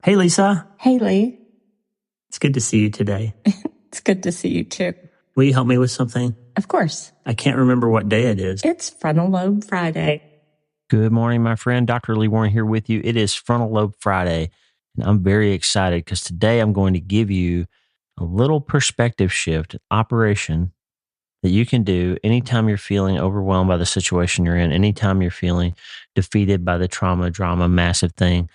Hey, Lisa. Hey, Lee. It's good to see you today. It's good to see you, too. Will you help me with something? Of course. I can't remember what day it is. It's Frontal Lobe Friday. Good morning, my friend. Dr. Lee Warren here with you. It is Frontal Lobe Friday, and I'm very excited because today I'm going to give you a little perspective shift operation that you can do anytime you're feeling overwhelmed by the situation you're in, anytime you're feeling defeated by the trauma, drama, massive thing,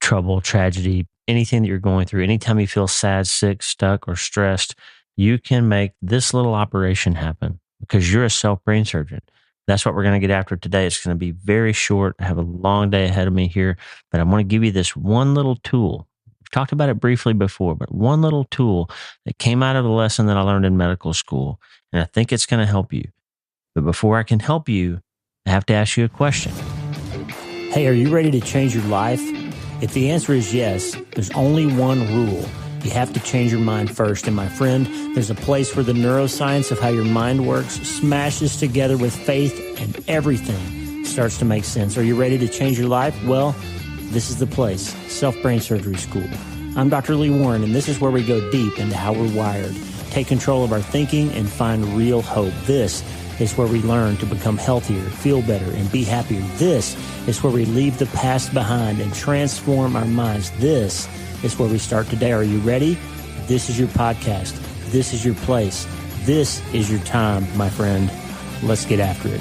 trouble, tragedy, anything that you're going through, anytime you feel sad, sick, stuck, or stressed, you can make this little operation happen because you're a self-brain surgeon. That's what we're going to get after today. It's going to be very short. I have a long day ahead of me here, but I want to give you this one little tool. We've talked about it briefly before, but one little tool that came out of a lesson that I learned in medical school, and I think it's going to help you. But before I can help you, I have to ask you a question. Hey, are you ready to change your life? If the answer is yes, there's only one rule. You have to change your mind first. And my friend, there's a place where the neuroscience of how your mind works smashes together with faith and everything starts to make sense. Are you ready to change your life? Well, this is the place, Self-Brain Surgery School. I'm Dr. Lee Warren, and this is where we go deep into how we're wired, take control of our thinking, and find real hope. This is where we learn to become healthier, feel better, and be happier. This is where we leave the past behind and transform our minds. This is where we start today. Are you ready? This is your podcast. This is your place. This is your time, my friend. Let's get after it.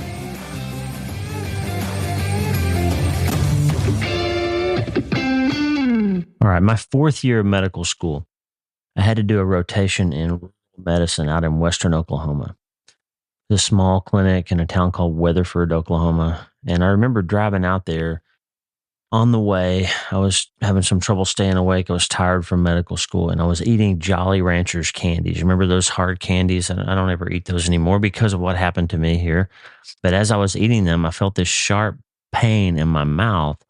All right, my fourth year of medical school, I had to do a rotation in medicine out in western Oklahoma. A small clinic in a town called Weatherford, Oklahoma. And I remember driving out there. On the way, I was having some trouble staying awake. I was tired from medical school, and I was eating Jolly Ranchers candies. Remember those hard candies? And I don't ever eat those anymore because of what happened to me here. But as I was eating them, I felt this sharp pain in my mouth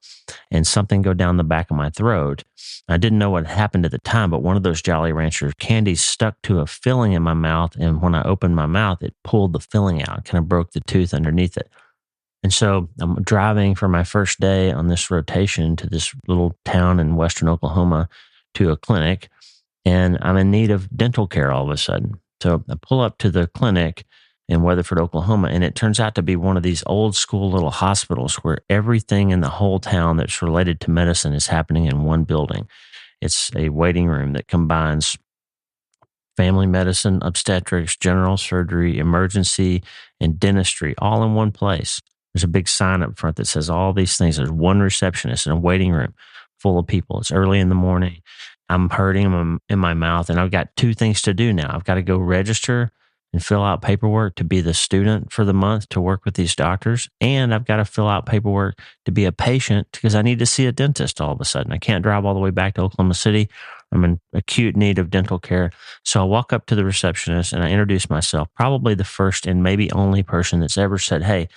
and something go down the back of my throat. I didn't know what happened at the time, but one of those Jolly Rancher candies stuck to a filling in my mouth. And when I opened my mouth, it pulled the filling out, kind of broke the tooth underneath it. And so I'm driving for my first day on this rotation to this little town in western Oklahoma to a clinic, and I'm in need of dental care all of a sudden. So I pull up to the clinic in Weatherford, Oklahoma, and it turns out to be one of these old school little hospitals where everything in the whole town that's related to medicine is happening in one building. It's a waiting room that combines family medicine, obstetrics, general surgery, emergency, and dentistry all in one place. There's a big sign up front that says all these things. There's one receptionist in a waiting room full of people. It's early in the morning. I'm hurting in my mouth, and I've got two things to do now. I've got to go register and fill out paperwork to be the student for the month to work with these doctors. And I've got to fill out paperwork to be a patient because I need to see a dentist all of a sudden. I can't drive all the way back to Oklahoma City. I'm in acute need of dental care. So I walk up to the receptionist and I introduce myself, probably the first and maybe only person that's ever said, "Hey,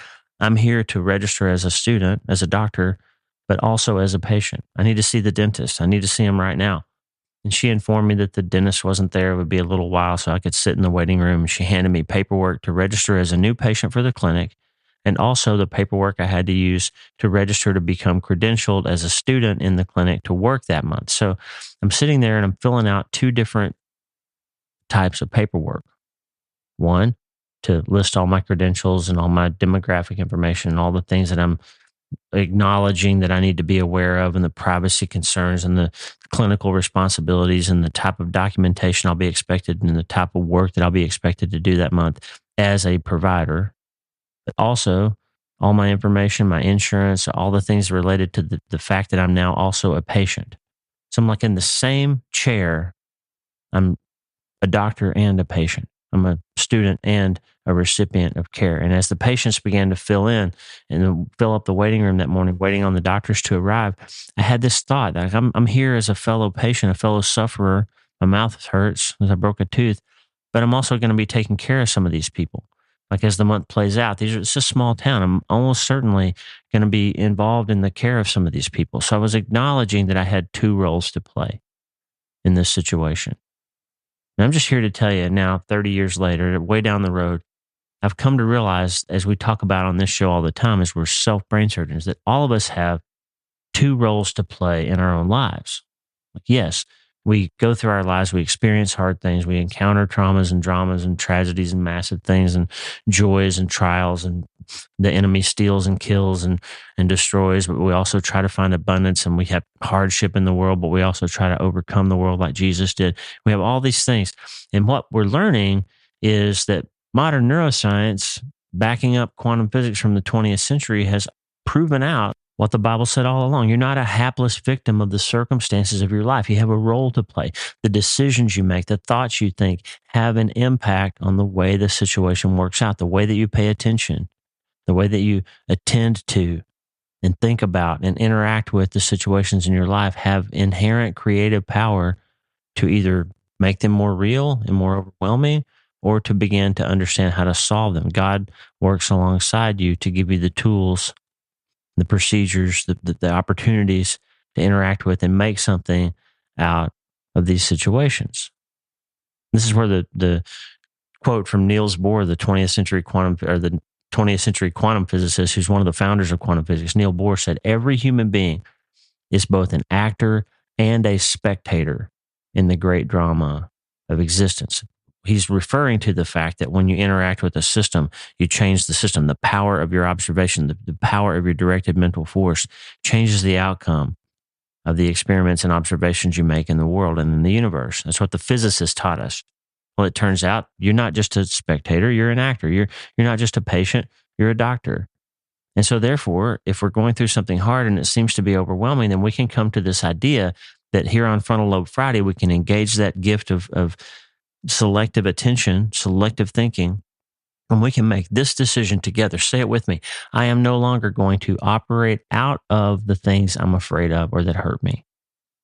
I'm here to register as a student, as a doctor, but also as a patient. I need to see the dentist. I need to see him right now." And she informed me that the dentist wasn't there. It would be a little while so I could sit in the waiting room. She handed me paperwork to register as a new patient for the clinic, and also the paperwork I had to use to register to become credentialed as a student in the clinic to work that month. So I'm sitting there and I'm filling out two different types of paperwork. One, to list all my credentials and all my demographic information and all the things that I'm acknowledging that I need to be aware of, and the privacy concerns and the clinical responsibilities and the type of documentation I'll be expected and the type of work that I'll be expected to do that month as a provider. But also all my information, my insurance, all the things related to the fact that I'm now also a patient. So I'm like in the same chair. I'm a doctor and a patient. I'm a student and a recipient of care. And as the patients began to fill in and fill up the waiting room that morning, waiting on the doctors to arrive, I had this thought, like I'm here as a fellow patient, a fellow sufferer. My mouth hurts as I broke a tooth, but I'm also going to be taking care of some of these people. Like as the month plays out, it's a small town. I'm almost certainly going to be involved in the care of some of these people. So I was acknowledging that I had two roles to play in this situation. And I'm just here to tell you now, 30 years later, way down the road, I've come to realize, as we talk about on this show all the time, as we're self-brain surgeons, that all of us have two roles to play in our own lives. Yes, we go through our lives, we experience hard things, we encounter traumas and dramas and tragedies and massive things and joys and trials, and the enemy steals and kills and destroys, but we also try to find abundance, and we have hardship in the world, but we also try to overcome the world like Jesus did. We have all these things. And what we're learning is that modern neuroscience, backing up quantum physics from the 20th century, has proven out what the Bible said all along. You're not a hapless victim of the circumstances of your life. You have a role to play. The decisions you make, the thoughts you think have an impact on the way the situation works out, the way that you pay attention, the way that you attend to and think about and interact with the situations in your life have inherent creative power to either make them more real and more overwhelming, or to begin to understand how to solve them. God works alongside you to give you the tools, the procedures, the opportunities to interact with and make something out of these situations. This is where the quote from Niels Bohr, the 20th century quantum physicist, who's one of the founders of quantum physics. Niels Bohr said, "Every human being is both an actor and a spectator in the great drama of existence." He's referring to the fact that when you interact with a system, you change the system. The power of your observation, the power of your directed mental force changes the outcome of the experiments and observations you make in the world and in the universe. That's what the physicists taught us. Well, it turns out you're not just a spectator, you're an actor. You're not just a patient, you're a doctor. And so therefore, if we're going through something hard and it seems to be overwhelming, then we can come to this idea that here on Frontal Lobe Friday, we can engage that gift of selective attention, selective thinking, and we can make this decision together. Say it with me. I am no longer going to operate out of the things I'm afraid of or that hurt me,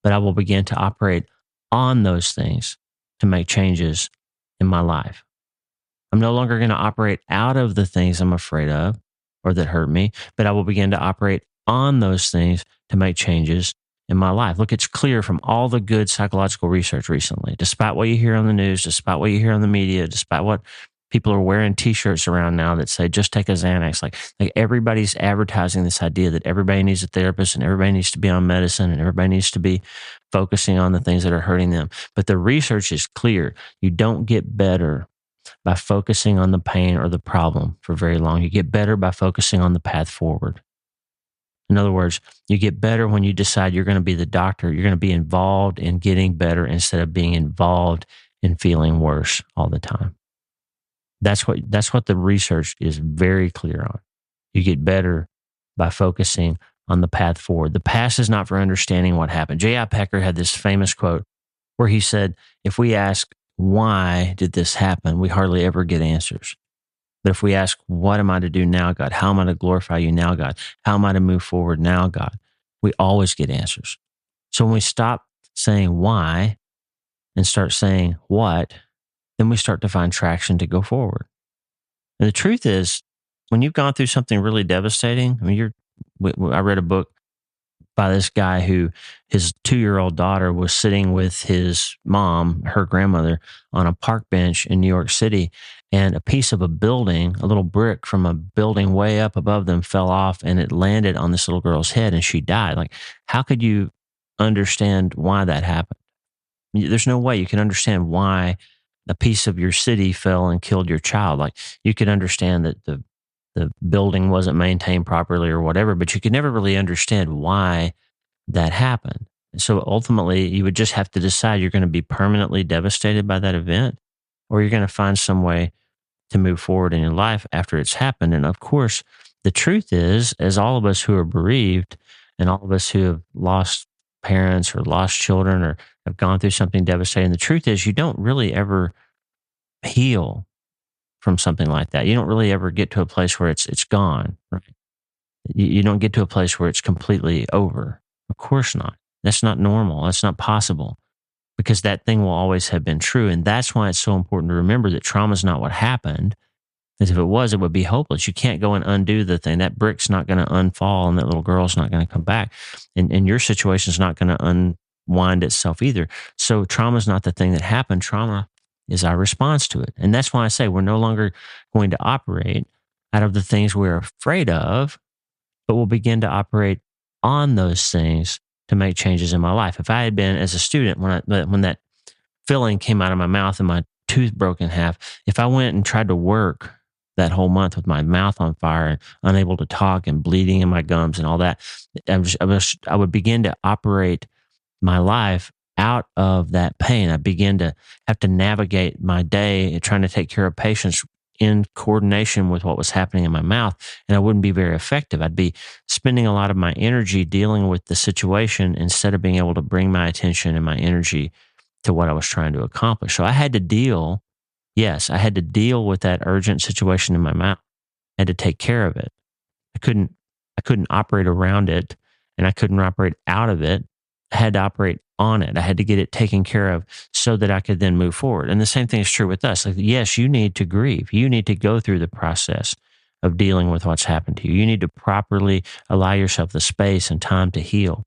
but I will begin to operate on those things to make changes in my life. I'm no longer going to operate out of the things I'm afraid of or that hurt me, but I will begin to operate on those things to make changes in my life. Look, it's clear from all the good psychological research recently, despite what you hear on the news, despite what you hear on the media, despite what people are wearing t-shirts around now that say, just take a Xanax. Like everybody's advertising this idea that everybody needs a therapist and everybody needs to be on medicine and everybody needs to be focusing on the things that are hurting them. But the research is clear. You don't get better by focusing on the pain or the problem for very long. You get better by focusing on the path forward. In other words, you get better when you decide you're going to be the doctor. You're going to be involved in getting better instead of being involved in feeling worse all the time. That's what the research is very clear on. You get better by focusing on the path forward. The past is not for understanding what happened. J.I. Packer had this famous quote where he said, if we ask, why did this happen? We hardly ever get answers. But if we ask, what am I to do now, God? How am I to glorify you now, God? How am I to move forward now, God? We always get answers. So when we stop saying why and start saying what, then we start to find traction to go forward. And the truth is, when you've gone through something really devastating, I read a book by this guy who his 2-year-old daughter was sitting with his mom, her grandmother, on a park bench in New York City, and a piece of a building, a little brick from a building way up above them fell off and it landed on this little girl's head and she died. Like, how could you understand why that happened? There's no way you can understand why a piece of your city fell and killed your child. Like, you could understand that the building wasn't maintained properly or whatever, but you could never really understand why that happened. So ultimately, you would just have to decide you're going to be permanently devastated by that event, or you're going to find some way to move forward in your life after it's happened. And of course, the truth is, as all of us who are bereaved and all of us who have lost parents or lost children or have gone through something devastating, the truth is you don't really ever heal from something like that. You don't really ever get to a place where it's gone, right? You don't get to a place where it's completely over. Of course not. That's not normal. That's not possible, because that thing will always have been true. And that's why it's so important to remember that trauma is not what happened. Because if it was, it would be hopeless. You can't go and undo the thing. That brick's not going to unfall and that little girl's not going to come back. And your situation's not going to unwind itself either. So trauma is not the thing that happened. Trauma is our response to it. And that's why I say we're no longer going to operate out of the things we're afraid of, but we'll begin to operate on those things to make changes in my life. If I had been as a student, when that filling came out of my mouth and my tooth broke in half, if I went and tried to work that whole month with my mouth on fire and unable to talk and bleeding in my gums and all that, I would begin to operate my life out of that pain. I began to have to navigate my day trying to take care of patients in coordination with what was happening in my mouth, and I wouldn't be very effective. I'd be spending a lot of my energy dealing with the situation instead of being able to bring my attention and my energy to what I was trying to accomplish. So I had to deal, I had to deal with that urgent situation in my mouth. I had to take care of it. I couldn't operate around it, and I couldn't operate out of it. I had to operate on it. I had to get it taken care of so that I could then move forward. And the same thing is true with us. Like, yes, you need to grieve. You need to go through the process of dealing with what's happened to you. You need to properly allow yourself the space and time to heal.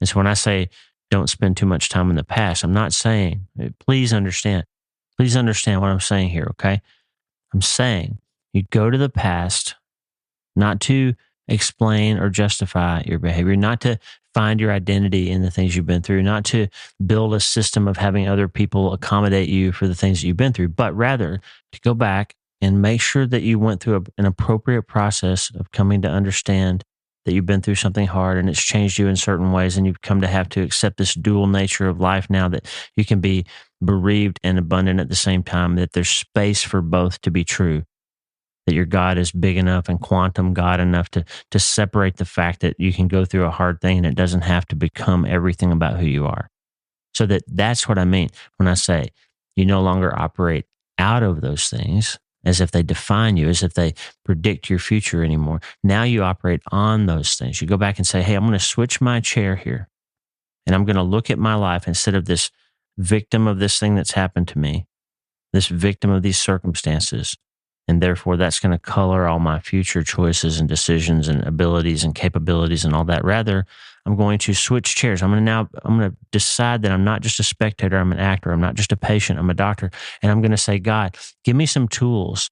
And so when I say don't spend too much time in the past, I'm not saying, please understand what I'm saying here, okay? I'm saying you go to the past not to explain or justify your behavior, not to find your identity in the things you've been through, not to build a system of having other people accommodate you for the things that you've been through, but rather to go back and make sure that you went through an appropriate process of coming to understand that you've been through something hard and it's changed you in certain ways, and you've come to have to accept this dual nature of life now, that you can be bereaved and abundant at the same time, that there's space for both to be true, that your God is big enough and quantum God enough to separate the fact that you can go through a hard thing and it doesn't have to become everything about who you are. So that's what I mean when I say you no longer operate out of those things as if they define you, as if they predict your future anymore. Now you operate on those things. You go back and say, hey, I'm going to switch my chair here, and I'm going to look at my life instead of this victim of this thing that's happened to me, this victim of these circumstances. And therefore, that's going to color all my future choices and decisions and abilities and capabilities and all that. Rather, I'm going to switch chairs. I'm going to decide that I'm not just a spectator, I'm an actor. I'm not just a patient, I'm a doctor. And I'm going to say, God, give me some tools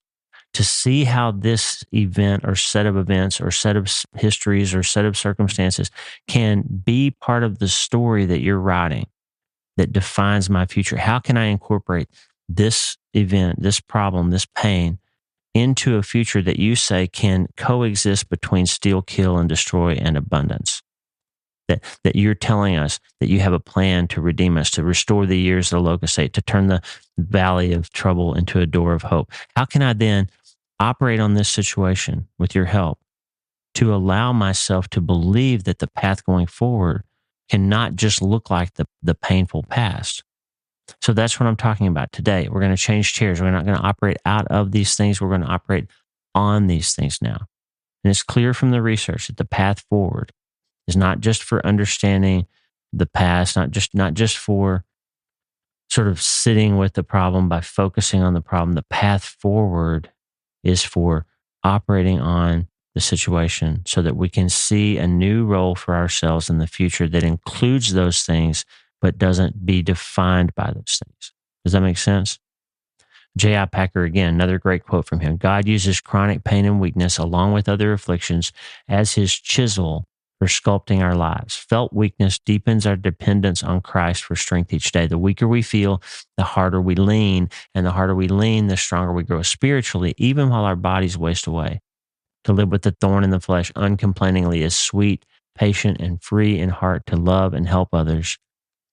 to see how this event or set of events or set of histories or set of circumstances can be part of the story that you're writing that defines my future. How can I incorporate this event, this problem, this pain into a future that you say can coexist between steal, kill, and destroy and abundance? That you're telling us that you have a plan to redeem us, to restore the years of the locust ate, to turn the valley of trouble into a door of hope. How can I then operate on this situation with your help to allow myself to believe that the path going forward cannot just look like the painful past? So that's what I'm talking about today. We're going to change chairs. We're not going to operate out of these things. We're going to operate on these things now. And it's clear from the research that the path forward is not just for understanding the past, not just for sort of sitting with the problem by focusing on the problem. The path forward is for operating on the situation so that we can see a new role for ourselves in the future that includes those things, but doesn't be defined by those things. Does that make sense? J.I. Packer, again, another great quote from him. God uses chronic pain and weakness along with other afflictions as his chisel for sculpting our lives. Felt weakness deepens our dependence on Christ for strength each day. The weaker we feel, the harder we lean, and the harder we lean, the stronger we grow spiritually, even while our bodies waste away. To live with the thorn in the flesh uncomplainingly is sweet, patient, and free in heart to love and help others,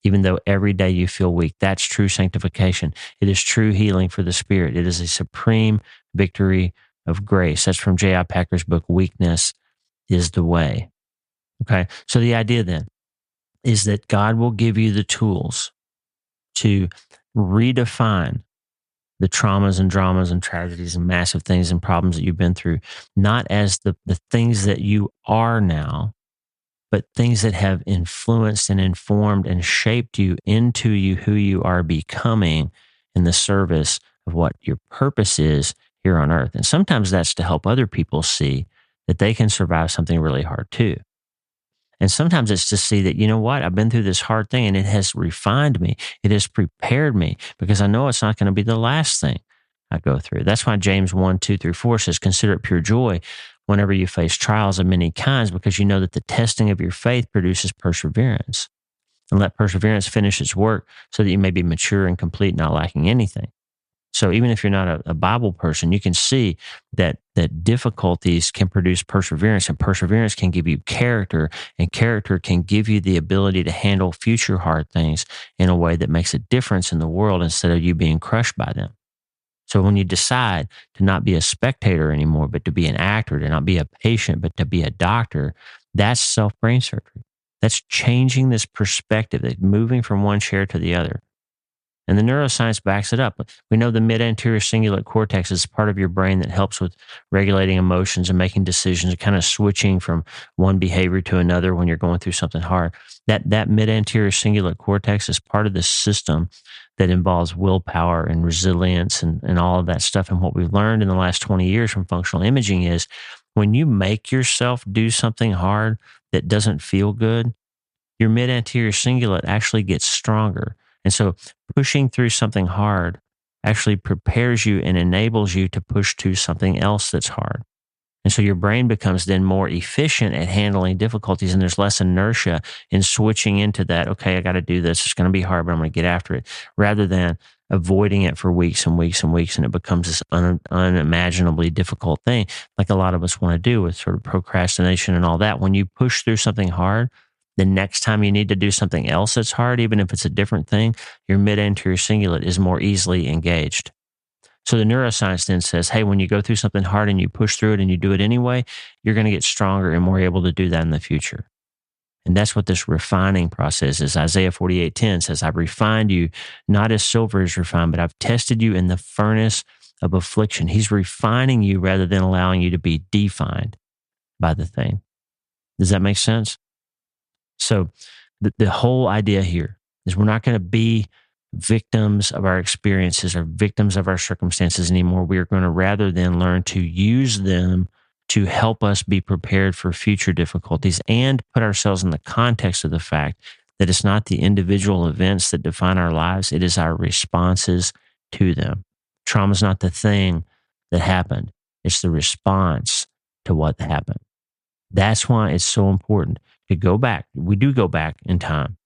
even though every day you feel weak. That's true sanctification. It is true healing for the spirit. It is a supreme victory of grace. That's from J.I. Packer's book, Weakness is the Way. Okay, so the idea then is that God will give you the tools to redefine the traumas and dramas and tragedies and massive things and problems that you've been through, not as the things that you are now, but things that have influenced and informed and shaped you into who you are becoming in the service of what your purpose is here on earth. And sometimes that's to help other people see that they can survive something really hard too. And sometimes it's to see that, you know what, I've been through this hard thing and it has refined me. It has prepared me because I know it's not going to be the last thing I go through. That's why James 1, 2 through 4 says, consider it pure joy whenever you face trials of many kinds, because you know that the testing of your faith produces perseverance. And let perseverance finish its work so that you may be mature and complete, not lacking anything. So even if you're not a Bible person, you can see that difficulties can produce perseverance, and perseverance can give you character, and character can give you the ability to handle future hard things in a way that makes a difference in the world instead of you being crushed by them. So when you decide to not be a spectator anymore, but to be an actor, to not be a patient, but to be a doctor, that's self-brain surgery. That's changing this perspective, that moving from one chair to the other. And the neuroscience backs it up. We know the mid-anterior cingulate cortex is part of your brain that helps with regulating emotions and making decisions, and kind of switching from one behavior to another when you're going through something hard. That mid-anterior cingulate cortex is part of the system that involves willpower and resilience and all of that stuff. And what we've learned in the last 20 years from functional imaging is when you make yourself do something hard that doesn't feel good, your mid-anterior cingulate actually gets stronger. And so pushing through something hard actually prepares you and enables you to push to something else that's hard. And so your brain becomes then more efficient at handling difficulties, and there's less inertia in switching into that, okay, I got to do this. It's going to be hard, but I'm going to get after it, rather than avoiding it for weeks and weeks and weeks. And it becomes this unimaginably difficult thing, like a lot of us want to do with sort of procrastination and all that. When you push through something hard, the next time you need to do something else that's hard, even if it's a different thing, your mid-anterior cingulate is more easily engaged. So the neuroscience then says, hey, when you go through something hard and you push through it and you do it anyway, you're going to get stronger and more able to do that in the future. And that's what this refining process is. Isaiah 48:10 says, I've refined you, not as silver is refined, but I've tested you in the furnace of affliction. He's refining you rather than allowing you to be defined by the thing. Does that make sense? So the whole idea here is we're not going to be victims of our experiences or victims of our circumstances anymore. We are going to rather than learn to use them to help us be prepared for future difficulties and put ourselves in the context of the fact that it's not the individual events that define our lives. It is our responses to them. Trauma is not the thing that happened. It's the response to what happened. That's why it's so important to go back. We do go back in time.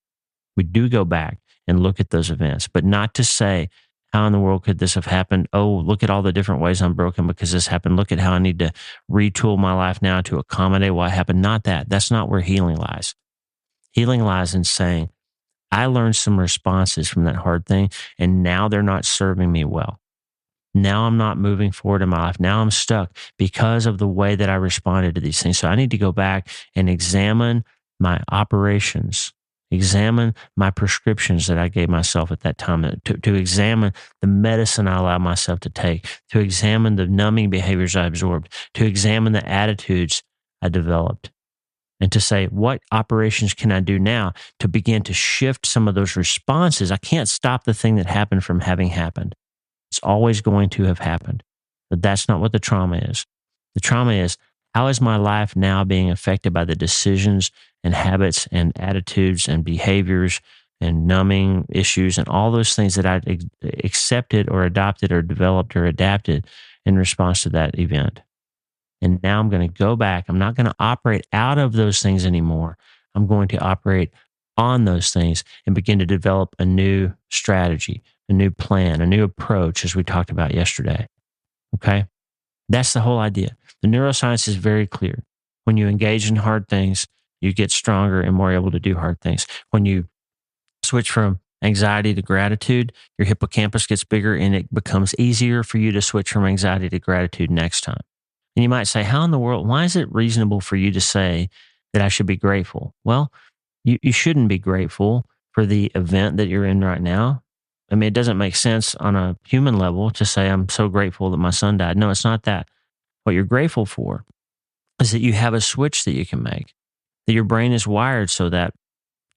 We do go back and look at those events, but not to say, how in the world could this have happened? Oh, look at all the different ways I'm broken because this happened. Look at how I need to retool my life now to accommodate what happened. Not that. That's not where healing lies. Healing lies in saying, I learned some responses from that hard thing, and now they're not serving me well. Now I'm not moving forward in my life. Now I'm stuck because of the way that I responded to these things. So I need to go back and examine my operations, examine my prescriptions that I gave myself at that time, to examine the medicine I allowed myself to take, to examine the numbing behaviors I absorbed, to examine the attitudes I developed, and to say, what operations can I do now to begin to shift some of those responses? I can't stop the thing that happened from having happened. It's always going to have happened. But that's not what the trauma is. The trauma is, how is my life now being affected by the decisions and habits and attitudes and behaviors and numbing issues and all those things that I accepted or adopted or developed or adapted in response to that event? And now I'm going to go back. I'm not going to operate out of those things anymore. I'm going to operate on those things and begin to develop a new strategy, a new plan, a new approach, as we talked about yesterday. Okay? That's the whole idea. The neuroscience is very clear. When you engage in hard things, you get stronger and more able to do hard things. When you switch from anxiety to gratitude, your hippocampus gets bigger and it becomes easier for you to switch from anxiety to gratitude next time. And you might say, how in the world, why is it reasonable for you to say that I should be grateful? Well, you shouldn't be grateful for the event that you're in right now. I mean, it doesn't make sense on a human level to say, I'm so grateful that my son died. No, it's not that. What you're grateful for is that you have a switch that you can make, that your brain is wired so that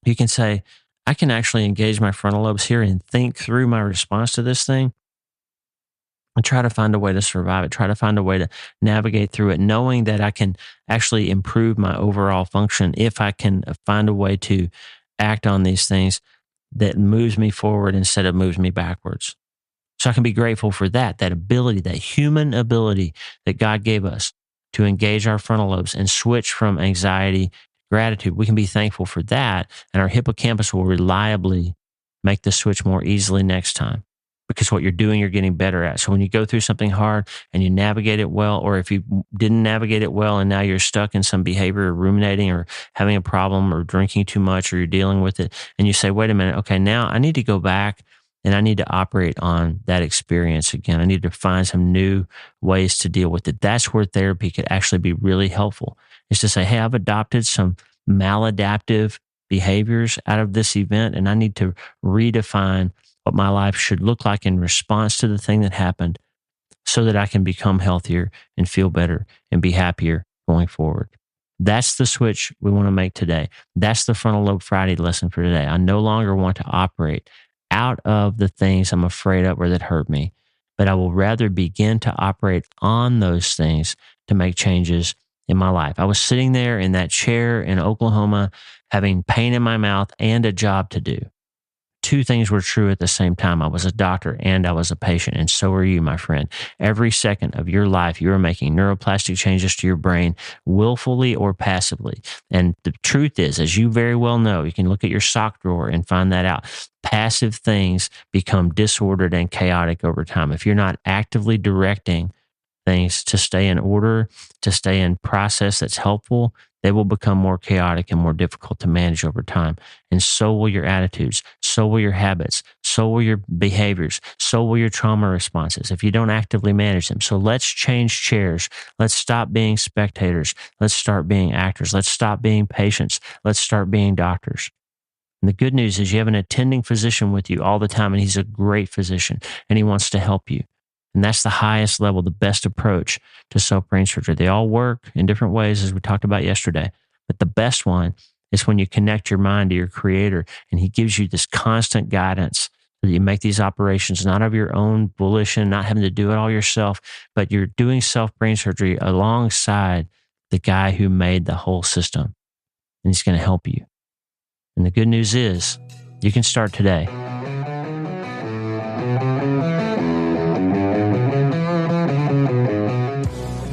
you can say, I can actually engage my frontal lobes here and think through my response to this thing and try to find a way to survive it, try to find a way to navigate through it, knowing that I can actually improve my overall function if I can find a way to act on these things that moves me forward instead of moves me backwards. So I can be grateful for that ability, that human ability that God gave us to engage our frontal lobes and switch from anxiety, gratitude. We can be thankful for that, and our hippocampus will reliably make the switch more easily next time. Because what you're doing, you're getting better at. So when you go through something hard and you navigate it well, or if you didn't navigate it well and now you're stuck in some behavior or ruminating or having a problem or drinking too much or you're dealing with it, and you say, wait a minute, okay, now I need to go back and I need to operate on that experience again. I need to find some new ways to deal with it. That's where therapy could actually be really helpful. Is to say, hey, I've adopted some maladaptive behaviors out of this event, and I need to redefine what my life should look like in response to the thing that happened so that I can become healthier and feel better and be happier going forward. That's the switch we want to make today. That's the Frontal Lobe Friday lesson for today. I no longer want to operate out of the things I'm afraid of or that hurt me, but I will rather begin to operate on those things to make changes in my life. I was sitting there in that chair in Oklahoma, having pain in my mouth and a job to do. Two things were true at the same time. I was a doctor and I was a patient, and so are you, my friend. Every second of your life, you are making neuroplastic changes to your brain, willfully or passively. And the truth is, as you very well know, you can look at your sock drawer and find that out. Passive things become disordered and chaotic over time. If you're not actively directing things to stay in order, to stay in process that's helpful, they will become more chaotic and more difficult to manage over time. And so will your attitudes, so will your habits, so will your behaviors, so will your trauma responses if you don't actively manage them. So let's change chairs. Let's stop being spectators. Let's start being actors. Let's stop being patients. Let's start being doctors. And the good news is you have an attending physician with you all the time, and he's a great physician, and he wants to help you. And that's the highest level, the best approach to self-brain surgery. They all work in different ways, as we talked about yesterday. But the best one is when you connect your mind to your creator, and he gives you this constant guidance so that you make these operations not of your own volition, not having to do it all yourself, but you're doing self-brain surgery alongside the guy who made the whole system. And he's going to help you. And the good news is you can start today.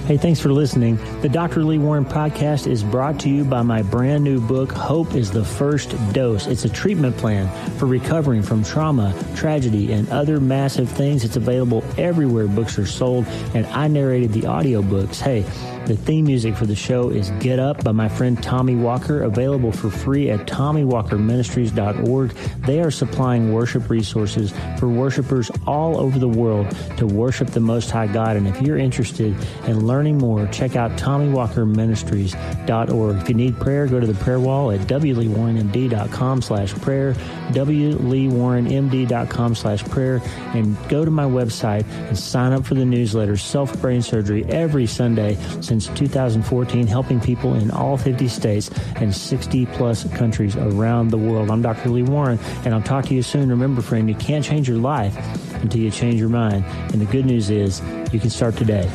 Hey, thanks for listening. The Dr. Lee Warren podcast is brought to you by my brand new book, Hope is the First Dose. It's a treatment plan for recovering from trauma, tragedy, and other massive things. It's available everywhere books are sold, and I narrated the audiobooks. Hey, the theme music for the show is Get Up by my friend Tommy Walker, available for free at TommyWalkerMinistries.org. They are supplying worship resources for worshipers all over the world to worship the Most High God. And if you're interested in learning more, check out TommyWalkerMinistries.org. If you need prayer, go to the prayer wall at wleewarrenmd.com/prayer, wleewarrenmd.com/prayer, and go to my website and sign up for the newsletter, Self-Brain Surgery, every Sunday since 2014, helping people in all 50 states and 60-plus countries around the world. I'm Dr. Lee Warren, and I'll talk to you soon. Remember, friend, you can't change your life until you change your mind. And the good news is you can start today.